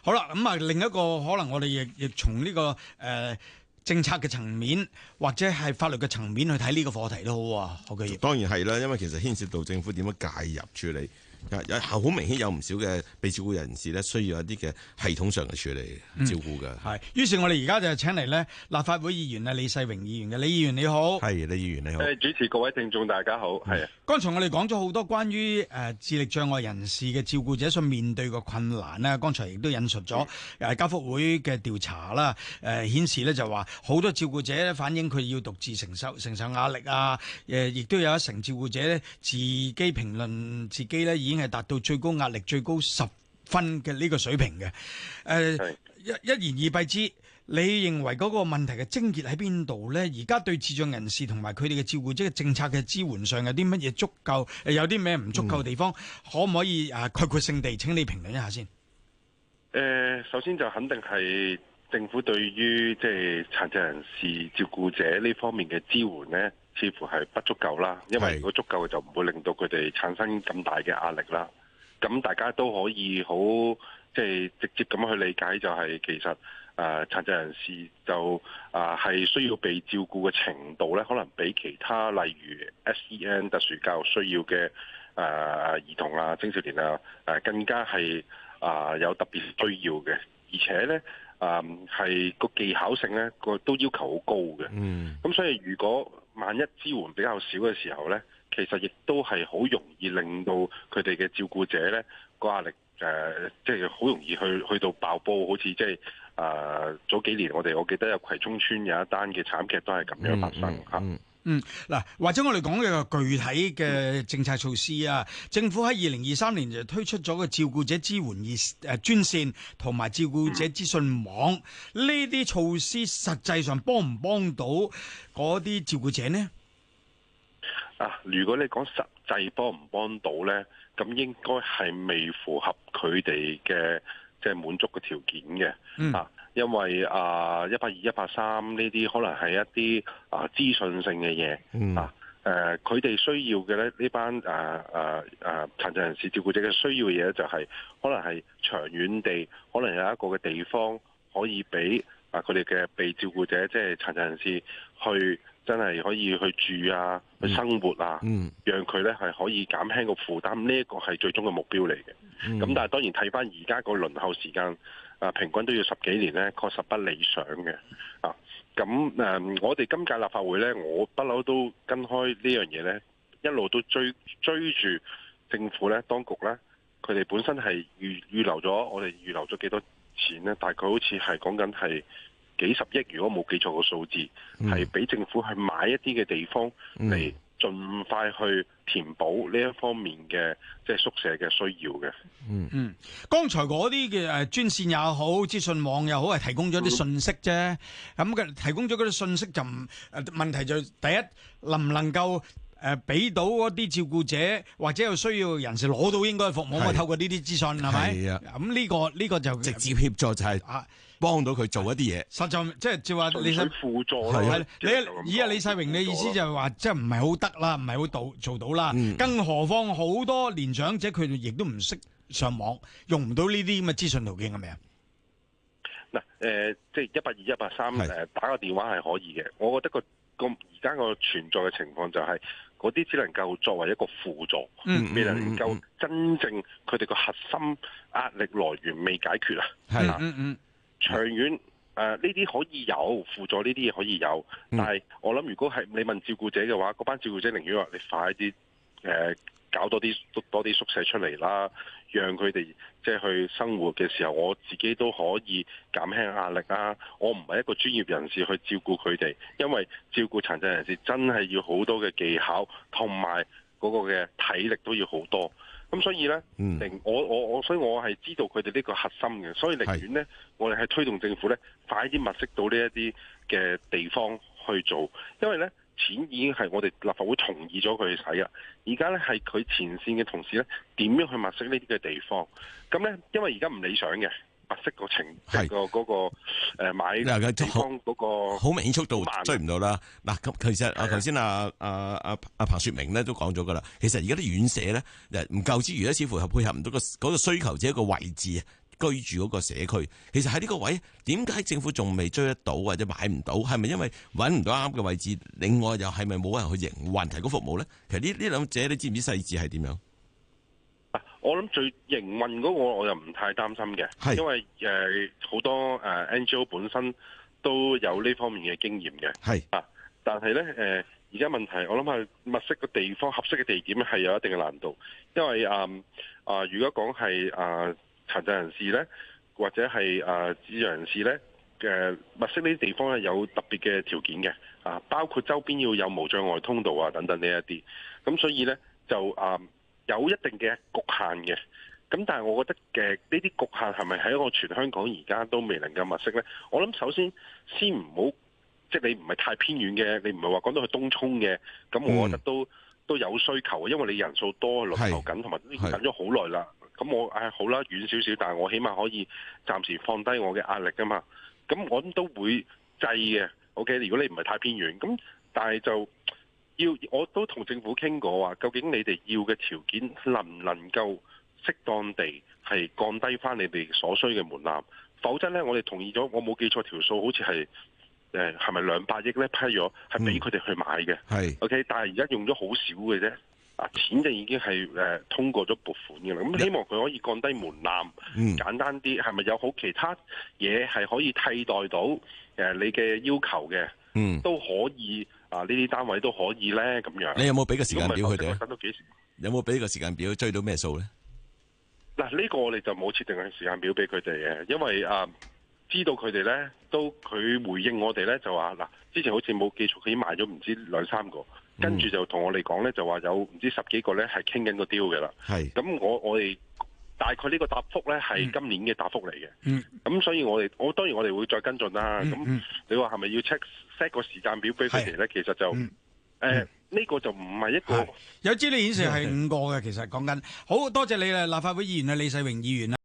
好啦，咁啊，另一個可能我哋亦從呢個政策嘅層面或者係法律嘅層面去睇呢個課題都好啊，何居業。當然係啦，因為其實牽涉到政府點樣介入處理。好明顯有唔少嘅被照顧人士咧，需要一啲嘅系統上嘅處理照顧嘅。係，於是我哋而家就請嚟咧立法會議員啊李世榮議員嘅，李議員你好。係，李議員你好。主持各位聽眾大家好，係啊。剛才我哋講咗好多關於智力障礙人士嘅照顧者所面對嘅困難啦，剛才亦都引述咗家福會嘅調查啦，顯示咧就話好多照顧者反映佢要獨自承受壓力啊，亦都有一成照顧者咧自己評論自己咧已經係達到最高壓力最高10分嘅呢個水平嘅。一言以蔽之，你認為嗰個問題嘅症結喺邊度呢？而家對智障人士同埋佢哋嘅照顧者嘅政策嘅支援上有啲乜嘢足夠？有啲咩唔足夠嘅地方？可唔可以概括性地請你評論一下先？首先就肯定係政府對於即係殘疾人士照顧者呢方面嘅支援呢，似乎係不足夠啦。因為如果足夠就唔會令到佢哋產生咁大嘅壓力啦。咁大家都可以好即係直接咁去理解，就係其實殘疾人士就係需要被照顧嘅程度咧，可能比其他例如 SEN 特殊教育需要嘅兒童啊、青少年啊更加係有特別需要嘅，而且咧係個技巧性咧都要求好高嘅。咁所以如果萬一支援比較少嘅時候咧，其實亦都係好容易令到佢哋嘅照顧者咧個壓力即係好容易去到爆煲，好似即係早幾年我記得有葵涌村有一單嘅慘劇都係咁樣發生嗱，或者我哋講嘅具體嘅政策措施啊，政府喺2023年就推出咗個照顧者支援專線同埋照顧者資訊網，呢啲措施實際上幫唔幫到嗰啲照顧者呢？如果你講實際幫唔幫到呢，咁應該係未符合佢哋嘅即係滿足嘅條件嘅。因為182、183呢啲可能係一啲資訊性嘅嘢。佢哋需要嘅咧呢班殘疾人士照顧者嘅需要嘅嘢就係可能係長遠地，可能有一個嘅地方可以俾佢哋嘅被照顧者，即係殘疾人士去。真係可以去住啊，去生活啊，讓佢咧係可以減輕個負擔，呢一個係最終嘅目標嚟嘅。咁但係當然睇翻而家個輪候時間，平均都要10幾年咧，確實不理想嘅。我哋今屆立法會咧，我不嬲都跟開呢樣嘢咧，一路都追住政府咧，當局咧，佢哋本身係預留咗，我哋預留咗幾多錢咧？大概好似係講緊係幾十億，如果冇記錯個數字，係俾政府去買一啲嘅地方嚟盡快去填補呢一方面嘅即係宿舍嘅需要嘅。剛才嗰啲嘅專線也好，資訊網又好，係提供咗啲信息啫。咁嘅提供咗嗰啲信息就問題就第一，能唔能夠俾到嗰啲照顧者或者有需要人士攞到應該嘅服務，可以透過呢啲資訊係咪？咁呢個就直接協助就係幫到佢做一啲嘢。實在即係照話你想輔助咯。以李世榮嘅意思就係話，即係唔係好得啦，唔係好做到啦。更何況好多年長者佢哋亦都唔識上網，用唔到呢啲咁嘅資訊途徑係咪啊？即係182、183打個電話係可以嘅。我覺得而家個存在嘅情況就係嗰啲只能夠作為一個輔助，未能夠真正佢哋個核心壓力來源未解決啊。長遠呢啲可以有輔助，呢啲嘢可以有，但係我諗如果係你問照顧者嘅話，嗰班照顧者寧願話你快啲搞多啲宿舍出嚟啦，讓佢哋即係去生活嘅時候，我自己都可以減輕壓力啊！我唔係一個專業人士去照顧佢哋，因為照顧殘疾人士真係要好多嘅技巧，同埋嗰個嘅體力都要好多。咁所以呢，所以我係知道佢哋呢個核心嘅，所以寧願呢，我哋係推動政府呢，快啲物色到呢一啲嘅地方去做，因為呢，錢已經係我哋立法會同意咗佢去使啊，而家咧係佢前線嘅同事咧點樣去物色呢啲嘅地方？咁咧，因為而家唔理想嘅物色個程，即係嗰個買地方嗰個好明顯速度追唔到啦。嗱，咁其實頭先彭雪明咧都講咗噶啦，其實而家啲院舍咧唔夠之餘咧，似乎係配合唔到嗰個需求者個位置。居住嗰個社區。其實喺呢個位，點解政府仲未追得到或者買唔到？係咪因為揾唔到啱嘅位置？另外又係咪冇人去營運提供服務咧？其實呢兩者你知唔知細節係點樣？我諗最營運嗰個我又唔太擔心嘅，因為好多NGO 本身都有呢方面嘅經驗嘅，但係咧而家問題我諗係物色個地方合適嘅地點係有一定嘅難度，因為如果講係殘疾人士咧，或者係智障人士咧嘅物色呢啲地方咧有特別嘅條件嘅，包括周邊要有無障礙通道啊等等呢一啲，咁所以咧就有一定嘅局限嘅，咁但係我覺得嘅呢啲局限係咪喺我全香港而家都未能夠物色呢？我諗首先唔好，即係你唔係太偏遠嘅，你唔係話講到去東涌嘅，咁我覺得都有需求，因為你人數多輪候緊，同埋已經等咗好耐啦。咁我好啦，遠少少，但係我起碼可以暫時放低我嘅壓力㗎嘛。咁我都會制嘅。OK， 如果你唔係太偏遠，咁但係就。我都同政府傾過話，究竟你哋要嘅條件能唔能夠適當地係降低翻你哋所需嘅門檻？否則呢，我哋同意咗，我冇記錯條數，好似係係咪200億呢批咗，係俾佢哋去買嘅。OK， 但係而家用咗好少嘅啫，錢就已經係通過咗撥款嘅啦。咁希望佢可以降低門檻，簡單啲，係咪有好其他嘢係可以替代到你嘅要求嘅？都可以。呢啲單位都可以咧，咁樣。你有冇俾個時間表佢哋？等到幾時？有冇俾個時間表追到咩數咧？嗱，呢個我哋就冇設定嘅時間表俾佢哋嘅，因為知道佢哋咧佢回應我哋咧就話之前好似冇記錯，佢已經賣咗唔知2-3個，跟住就同我哋講咧就話有唔知10幾個咧係傾緊個 deal 嘅啦。咁我哋大概呢個答覆咧係今年嘅答覆嚟嘅。咁所以我當然我哋會再跟進啦。咁你話係咪要 set 個時間表俾佢哋咧？其實就呢個就唔係一個有資料顯示係5個嘅。其實講緊好多謝你啦，立法會議員李世榮議員。